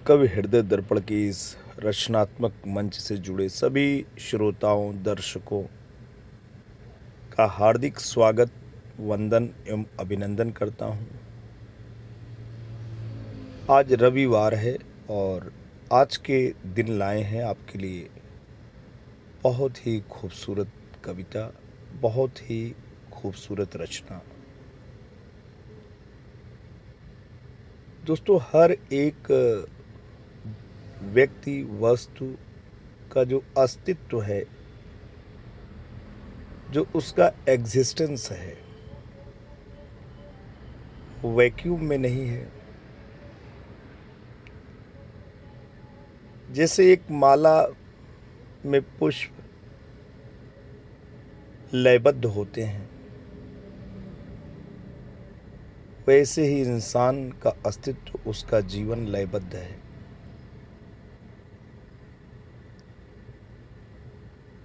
कवि हृदय दर्पण के इस रचनात्मक मंच से जुड़े सभी श्रोताओं दर्शकों का हार्दिक स्वागत वंदन एवं अभिनंदन करता हूं। आज रविवार है और आज के दिन लाए हैं आपके लिए बहुत ही खूबसूरत कविता, बहुत ही खूबसूरत रचना। दोस्तों, हर एक व्यक्ति वस्तु का जो अस्तित्व है, जो उसका एग्जिस्टेंस है, वो वैक्यूम में नहीं है। जैसे एक माला में पुष्प लयबद्ध होते हैं, वैसे ही इंसान का अस्तित्व, उसका जीवन लयबद्ध है।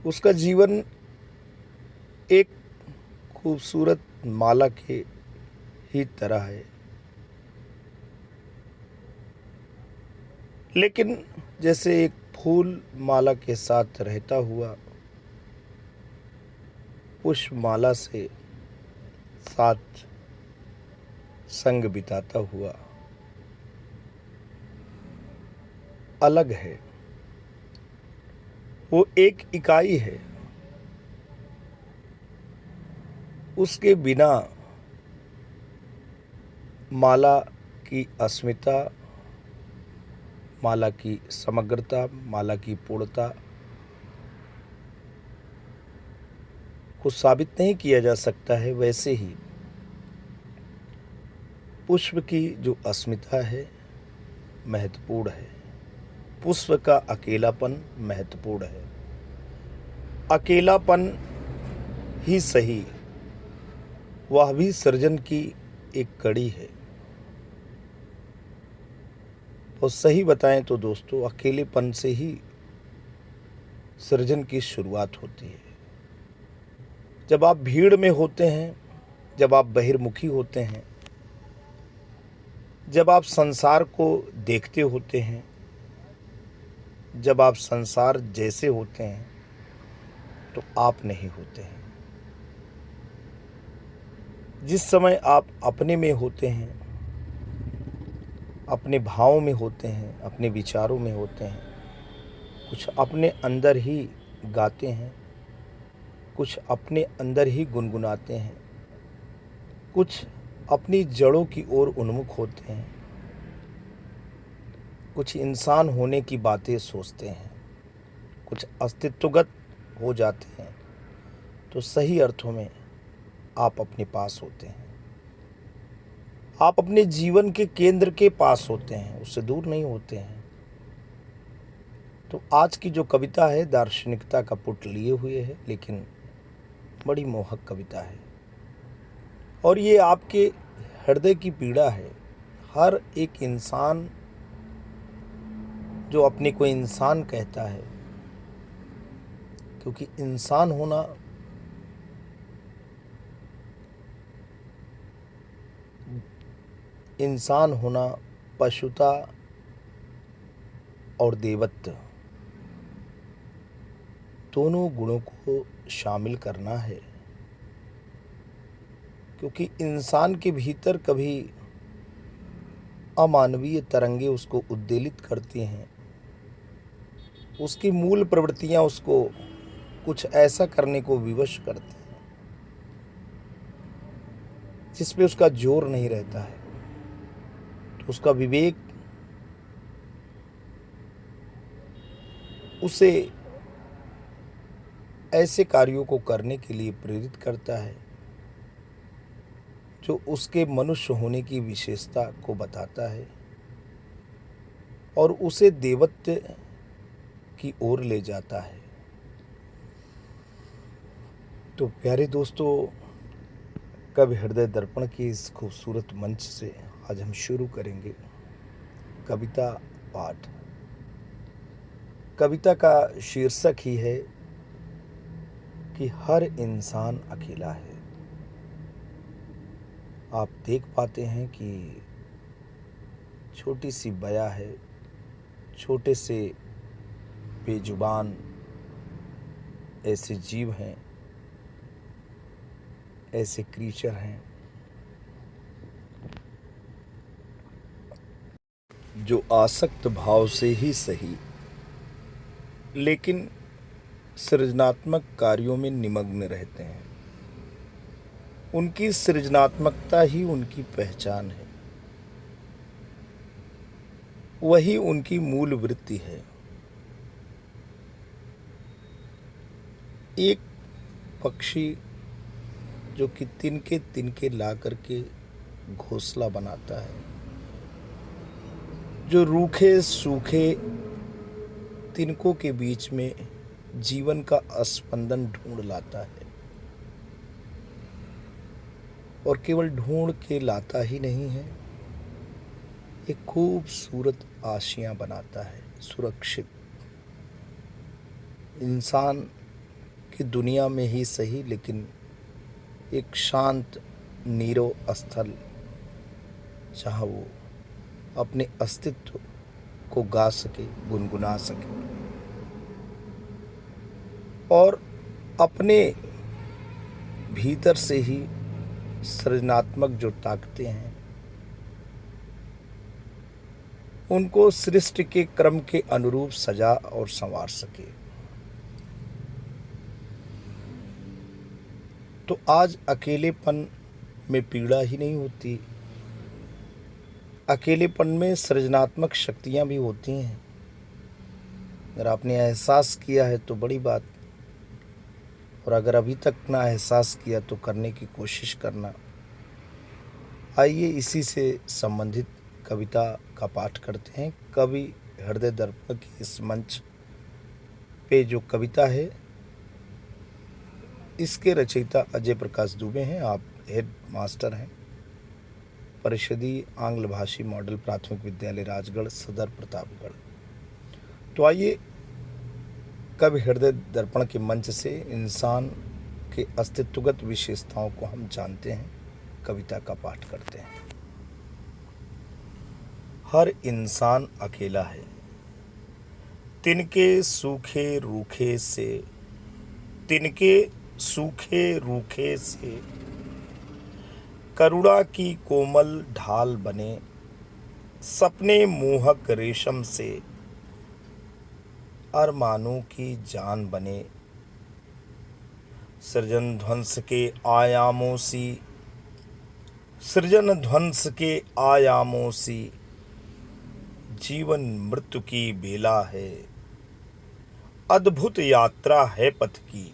उसका जीवन एक खूबसूरत माला के ही तरह है, लेकिन जैसे एक फूल माला के साथ रहता हुआ, पुष्प माला से साथ संग बिताता हुआ अलग है। वो एक इकाई है। उसके बिना माला की अस्मिता, माला की समग्रता, माला की पूर्णता को साबित नहीं किया जा सकता है। वैसे ही पुष्प की जो अस्मिता है महत्वपूर्ण है। पुष्प का अकेलापन महत्वपूर्ण है। अकेलापन ही सही, वह भी सृजन की एक कड़ी है। तो सही बताएं तो दोस्तों, अकेलेपन से ही सृजन की शुरुआत होती है। जब आप भीड़ में होते हैं, जब आप बहिर्मुखी होते हैं, जब आप संसार को देखते होते हैं, जब आप संसार जैसे होते हैं, तो आप नहीं होते हैं। जिस समय आप अपने में होते हैं, अपने भावों में होते हैं, अपने विचारों में होते हैं, कुछ अपने अंदर ही गाते हैं, कुछ अपने अंदर ही गुनगुनाते हैं, कुछ अपनी जड़ों की ओर उन्मुख होते हैं, कुछ इंसान होने की बातें सोचते हैं, कुछ अस्तित्वगत हो जाते हैं, तो सही अर्थों में आप अपने पास होते हैं। आप अपने जीवन के केंद्र के पास होते हैं, उससे दूर नहीं होते हैं। तो आज की जो कविता है दार्शनिकता का पुट लिए हुए है, लेकिन बड़ी मोहक कविता है और ये आपके हृदय की पीड़ा है। हर एक इंसान जो अपने को इंसान कहता है, क्योंकि इंसान होना पशुता और देवत्व दोनों गुणों को शामिल करना है। क्योंकि इंसान के भीतर कभी अमानवीय तरंगे उसको उद्वेलित करती हैं, उसकी मूल प्रवृत्तियां उसको कुछ ऐसा करने को विवश करती हैं जिसपे उसका जोर नहीं रहता है। तो उसका विवेक उसे ऐसे कार्यों को करने के लिए प्रेरित करता है जो उसके मनुष्य होने की विशेषता को बताता है और उसे देवत्व की ओर ले जाता है। तो प्यारे दोस्तों, कवि हृदय दर्पण की इस खूबसूरत मंच से आज हम शुरू करेंगे कविता पाठ। कविता का शीर्षक ही है कि हर इंसान अकेला है। आप देख पाते हैं कि छोटी सी बया है, छोटे से बेजुबान ऐसे जीव हैं, ऐसे क्रीचर हैं जो आसक्त भाव से ही सही लेकिन सृजनात्मक कार्यों में निमग्न रहते हैं। उनकी सृजनात्मकता ही उनकी पहचान है, वही उनकी मूल वृत्ति है। एक पक्षी जो कि तिनके तिनके ला करके घोंसला बनाता है, जो रूखे सूखे तिनकों के बीच में जीवन का स्पंदन ढूंढ लाता है, और केवल ढूंढ के लाता ही नहीं है, एक खूबसूरत आशियां बनाता है, सुरक्षित इंसान की दुनिया में ही सही लेकिन एक शांत नीरव स्थल जहाँ वो अपने अस्तित्व को गा सके, गुनगुना सके और अपने भीतर से ही सृजनात्मक जो ताकतें हैं उनको सृष्टि के क्रम के अनुरूप सजा और संवार सके। तो आज अकेलेपन में पीड़ा ही नहीं होती, अकेलेपन में सृजनात्मक शक्तियां भी होती हैं। अगर आपने एहसास किया है तो बड़ी बात, और अगर अभी तक ना एहसास किया तो करने की कोशिश करना। आइए इसी से संबंधित कविता का पाठ करते हैं। कवि हृदय दर्पण के इस मंच पे जो कविता है इसके रचयिता अजय प्रकाश दुबे हैं। आप हेड मास्टर हैं परिषदीय आंग्ल भाषी मॉडल प्राथमिक विद्यालय राजगढ़ सदर प्रतापगढ़। तो आइए कवि हृदय दर्पण के मंच से इंसान के अस्तित्वगत विशेषताओं को हम जानते हैं, कविता का पाठ करते हैं। हर इंसान अकेला है, तिनके सूखे रूखे से, तिनके सूखे रूखे से करुणा की कोमल ढाल बने, सपने मोहक रेशम से अरमानों की जान बने। सृजन ध्वंस के आयामों सी, सृजन ध्वंस के आयामों सी जीवन मृत्यु की बेला है। अद्भुत यात्रा है पथ की,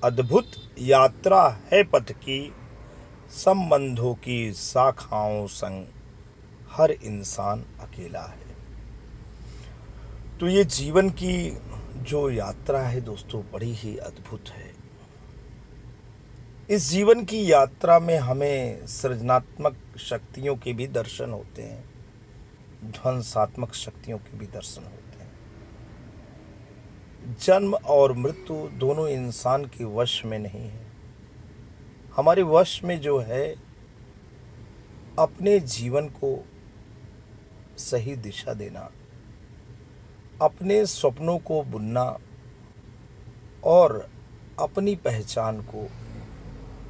अद्भुत यात्रा है पथ की, संबंधों की शाखाओं संग हर इंसान अकेला है। तो ये जीवन की जो यात्रा है दोस्तों बड़ी ही अद्भुत है। इस जीवन की यात्रा में हमें सृजनात्मक शक्तियों के भी दर्शन होते हैं, ध्वंसात्मक शक्तियों के भी दर्शन होते हैं। जन्म और मृत्यु दोनों इंसान के वश में नहीं है। हमारे वश में जो है अपने जीवन को सही दिशा देना, अपने सपनों को बुनना और अपनी पहचान को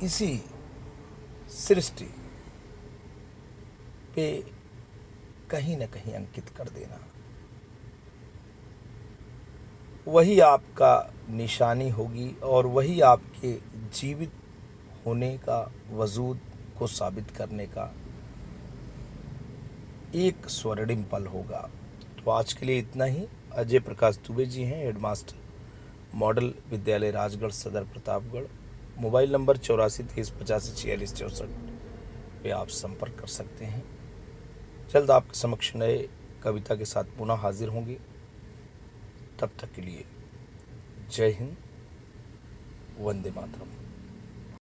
इसी सृष्टि पे कहीं न कहीं अंकित कर देना, वही आपका निशानी होगी और वही आपके जीवित होने का, वजूद को साबित करने का एक स्वर्णिम पल होगा। तो आज के लिए इतना ही। अजय प्रकाश दुबे जी हैं, हेडमास्टर मॉडल विद्यालय राजगढ़ सदर प्रतापगढ़। मोबाइल नंबर 8423854664 पे आप संपर्क कर सकते हैं। जल्द आपके समक्ष नए कविता के साथ पुनः हाजिर होंगे। तब तक के लिए जय हिंद, वंदे मातरम।